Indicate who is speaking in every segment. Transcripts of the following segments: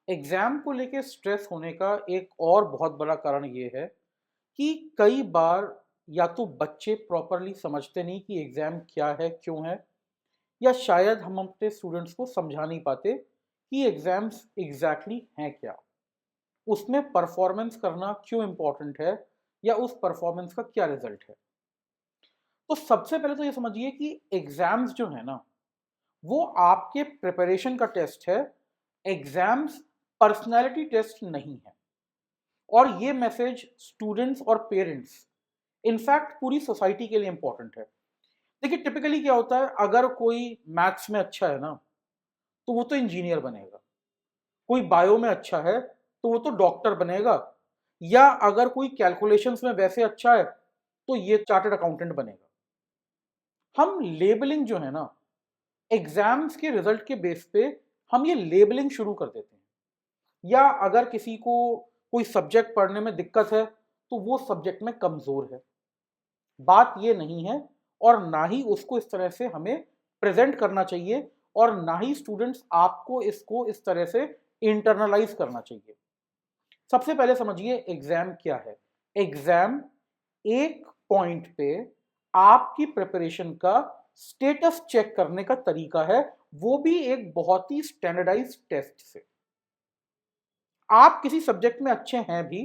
Speaker 1: Exam को लेके stress होने का एक और बहुत बड़ा कारण ये है कि कई बार या तो बच्चे प्रॉपरली समझते नहीं कि एग्जाम क्या है, क्यों है, या शायद हम अपने स्टूडेंट्स को समझा नहीं पाते कि एग्जाम्स एग्जैक्टली हैं क्या, उसमें परफॉर्मेंस करना क्यों इम्पोर्टेंट है, या उस परफॉर्मेंस का क्या रिजल्ट है। तो सबसे पहले तो ये समझिए कि एग्जाम्स जो है ना, वो आपके प्रिपरेशन का टेस्ट है। एग्जाम्स पर्सनैलिटी टेस्ट नहीं है। और ये मैसेज स्टूडेंट्स और पेरेंट्स, इनफैक्ट पूरी सोसाइटी के लिए इंपॉर्टेंट है। देखिए टिपिकली क्या होता है, अगर कोई मैथ्स में अच्छा है ना, तो वो तो इंजीनियर बनेगा। कोई बायो में अच्छा है तो वो तो डॉक्टर बनेगा। या अगर कोई कैलकुलेशंस में वैसे अच्छा है तो ये चार्टर्ड अकाउंटेंट बनेगा। हम लेबलिंग जो है ना, एग्जाम्स के रिजल्ट के बेस पे हम ये लेबलिंग शुरू कर देते हैं। या अगर किसी को कोई सब्जेक्ट पढ़ने में दिक्कत है तो वो सब्जेक्ट में कमजोर है। बात ये नहीं है, और ना ही उसको इस तरह से हमें प्रेजेंट करना चाहिए, और ना ही स्टूडेंट्स आपको इसको इस तरह से इंटरनलाइज करना चाहिए। सबसे पहले समझिए एग्जाम क्या है। एग्जाम एक पॉइंट पे आपकी प्रिपरेशन का स्टेटस चेक करने का तरीका है, वो भी एक बहुत ही स्टैंडर्डाइज्ड टेस्ट से। आप किसी सब्जेक्ट में अच्छे हैं भी,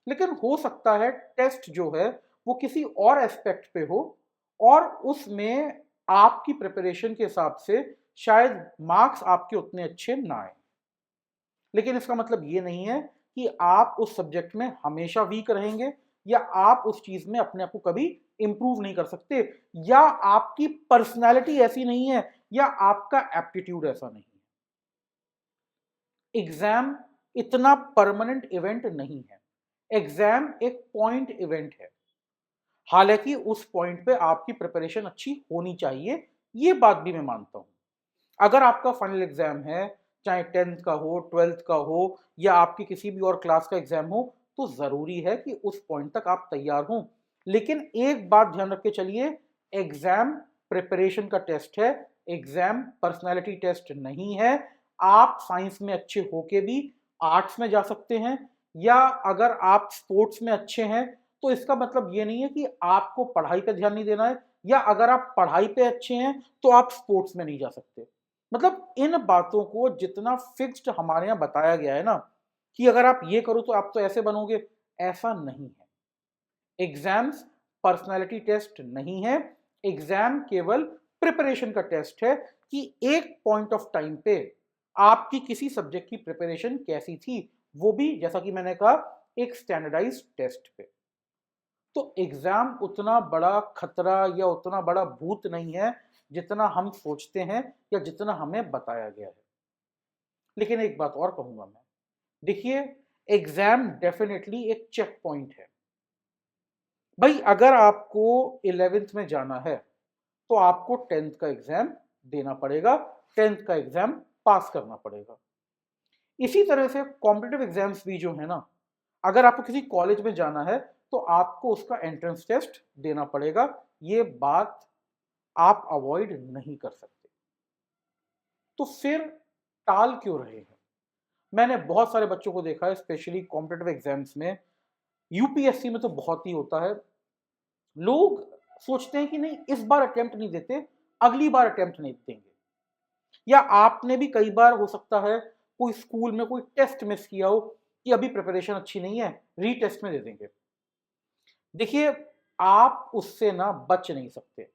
Speaker 1: लेकिन हो सकता है टेस्ट जो है वो किसी और एस्पेक्ट पे हो, और उसमें आपकी प्रिपरेशन के हिसाब से शायद मार्क्स आपके उतने अच्छे ना आए। लेकिन इसका मतलब ये नहीं है कि आप उस सब्जेक्ट में हमेशा वीक रहेंगे, या आप उस चीज में अपने आप को कभी इंप्रूव नहीं कर सकते, या आपकी पर्सनैलिटी ऐसी नहीं है, या आपका एप्टीट्यूड ऐसा नहीं है। एग्जाम इतना परमानेंट इवेंट नहीं है। एग्जाम एक पॉइंट इवेंट है। हालांकि उस पॉइंट पे आपकी प्रिपरेशन अच्छी होनी चाहिए, ये बात भी मैं मानता हूं। अगर आपका फाइनल एग्जाम है, चाहे 10th का हो, 12th का हो, या आपकी किसी भी और क्लास का एग्जाम हो, तो जरूरी है कि उस पॉइंट तक आप तैयार हों। लेकिन एक बात ध्यान रख के चलिए, एग्जाम प्रिपरेशन का टेस्ट है। एग्जाम पर्सनालिटी टेस्ट नहीं है। आप साइंस में अच्छे होके भी आर्ट्स में जा सकते हैं, या अगर आप स्पोर्ट्स में अच्छे हैं तो इसका मतलब ये नहीं है कि आपको पढ़ाई पे ध्यान नहीं देना है, या अगर आप पढ़ाई पे अच्छे हैं तो आप स्पोर्ट्स में नहीं जा सकते। मतलब इन बातों को जितना फिक्स्ड हमारे यहाँ बताया गया है ना, कि अगर आप ये करो तो आप तो ऐसे बनोगे, ऐसा नहीं है। एग्जाम्स पर्सनालिटी टेस्ट नहीं है। एग्जाम केवल प्रिपरेशन का टेस्ट है कि एक पॉइंट ऑफ टाइम पे आपकी किसी सब्जेक्ट की प्रिपरेशन कैसी थी, वो भी जैसा कि मैंने कहा एक स्टैंडर्डाइज्ड टेस्ट पे। तो एग्जाम उतना बड़ा खतरा या उतना बड़ा भूत नहीं है जितना हम सोचते हैं, या जितना हमें बताया गया है। लेकिन एक बात और कहूंगा मैं, देखिए एग्जाम डेफिनेटली एक चेक पॉइंट है। भाई अगर आपको 11th में जाना है तो आपको 10th का एग्जाम देना पड़ेगा, 10th का एग्जाम पास करना पड़ेगा। इसी तरह से कॉम्पिटिटिव एग्जाम्स भी जो है ना, अगर आपको किसी कॉलेज में जाना है तो आपको उसका एंट्रेंस टेस्ट देना पड़ेगा। ये बात आप अवॉइड नहीं कर सकते। तो फिर टाल क्यों रहे हैं? मैंने बहुत सारे बच्चों को देखा है, स्पेशली कॉम्पिटिटिव एग्जाम्स में, यूपीएससी में तो बहुत ही होता है। लोग सोचते हैं कि नहीं इस बार अटेम्प्ट नहीं देते, अगली बार अटेम्प्ट नहीं देंगे। या आपने भी कई बार हो सकता है कोई स्कूल में कोई टेस्ट मिस किया हो कि अभी प्रिपरेशन अच्छी नहीं है, रीटेस्ट में दे देंगे। देखिए आप उससे ना बच नहीं सकते।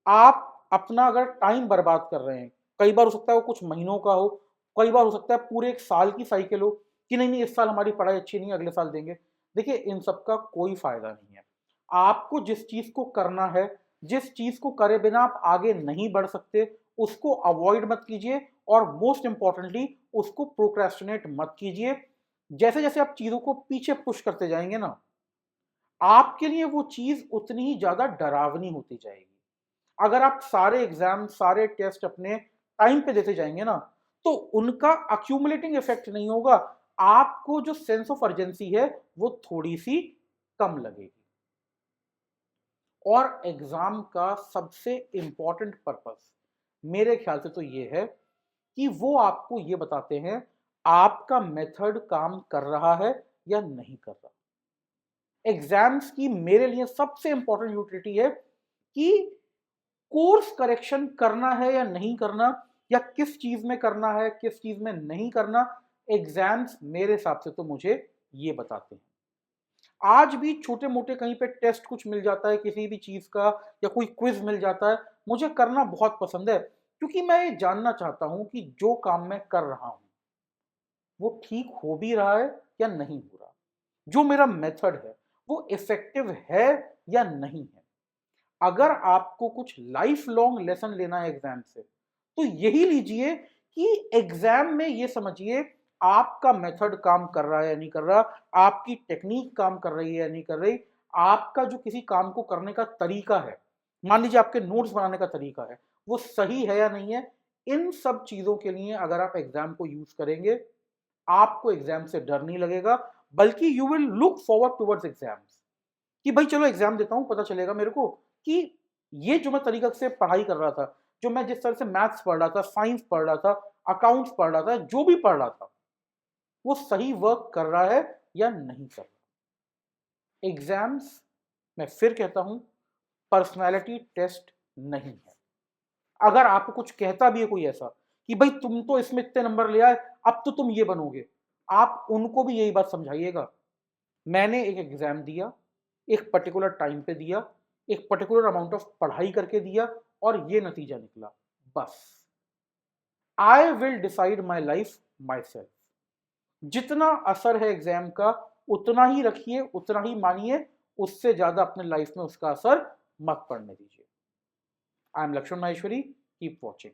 Speaker 1: आप अपना अगर टाइम बर्बाद कर रहे हैं, कई बार हो सकता है वो कुछ महीनों का हो, कई बार हो सकता है पूरे एक साल की साइकिल हो, कि नहीं नहीं इस साल हमारी पढ़ाई अच्छी नहीं है, अगले साल देंगे। देखिए इन सब का कोई फायदा नहीं है। आपको जिस चीज को करना है, जिस चीज को करे बिना आप आगे नहीं बढ़ सकते, उसको अवॉइड मत कीजिए, और मोस्ट इंपॉर्टेंटली उसको प्रोक्रेस्टिनेट मत कीजिए। जैसे जैसे आप चीजों को पीछे पुश करते जाएंगे ना, आपके लिए वो चीज उतनी ही ज्यादा डरावनी होती जाएगी। अगर आप सारे एग्जाम सारे टेस्ट अपने टाइम पे देते जाएंगे ना, तो उनका अक्यूमुलेटिंग इफेक्ट नहीं होगा। आपको जो सेंस ऑफ अर्जेंसी है वो थोड़ी सी कम लगेगी। और एग्जाम का सबसे इंपॉर्टेंट पर्पस मेरे ख्याल से तो ये है कि वो आपको ये बताते हैं आपका मेथड काम कर रहा है या नहीं कर रहा। एग्जाम्स की मेरे लिए सबसे इंपॉर्टेंट यूटिलिटी है कि कोर्स करेक्शन करना है या नहीं करना, या किस चीज में करना है किस चीज में नहीं करना। एग्जाम्स मेरे हिसाब से तो मुझे ये बताते हैं। आज भी छोटे मोटे कहीं पे टेस्ट कुछ मिल जाता है किसी भी चीज का, या कोई क्विज मिल जाता है, मुझे करना बहुत पसंद है, क्योंकि मैं ये जानना चाहता हूं कि जो काम मैं कर रहा हूं वो ठीक हो भी रहा है या नहीं हो रहा, जो मेरा मेथड है वो इफेक्टिव है या नहीं है। अगर आपको कुछ लाइफ लॉन्ग लेसन लेना है एग्जाम से, तो यही लीजिए कि एग्जाम में ये समझिए आपका मेथड काम कर रहा है या नहीं कर रहा, आपकी टेक्निक काम कर रही है या नहीं कर रही, आपका जो किसी काम को करने का तरीका है, मान लीजिए आपके नोट्स बनाने का तरीका है, वो सही है या नहीं है। इन सब चीजों के लिए अगर आप एग्जाम को यूज करेंगे, आपको एग्जाम से डर नहीं लगेगा, बल्कि you will look forward towards exams, कि भाई चलो एग्जाम देता हूं, पता चलेगा मेरे को कि ये जो मैं तरीका से पढ़ाई कर रहा था, जो मैं जिस तरह से मैथ्स पढ़ रहा था, साइंस पढ़ रहा था, अकाउंट्स पढ़ रहा था, जो भी पढ़ रहा था, वो सही वर्क कर रहा है या नहीं कर रहा। एग्जाम्स, मैं फिर कहता हूं, पर्सनैलिटी टेस्ट नहीं है। अगर आपको कुछ कहता भी है कोई ऐसा कि भाई तुम तो इसमें इतने नंबर ले आए, अब तो तुम ये बनोगे, आप उनको भी यही बात समझाइएगा, मैंने एक एग्जाम दिया, एक पर्टिकुलर टाइम पे दिया, एक पर्टिकुलर अमाउंट ऑफ पढ़ाई करके दिया, और ये नतीजा निकला, बस। I will decide my life my self. जितना असर है एग्जाम का उतना ही रखिए, उतना ही मानिए, उससे ज्यादा अपने लाइफ में उसका असर मत पड़ने दीजिए। I am Lakshman Maheshwari, keep watching.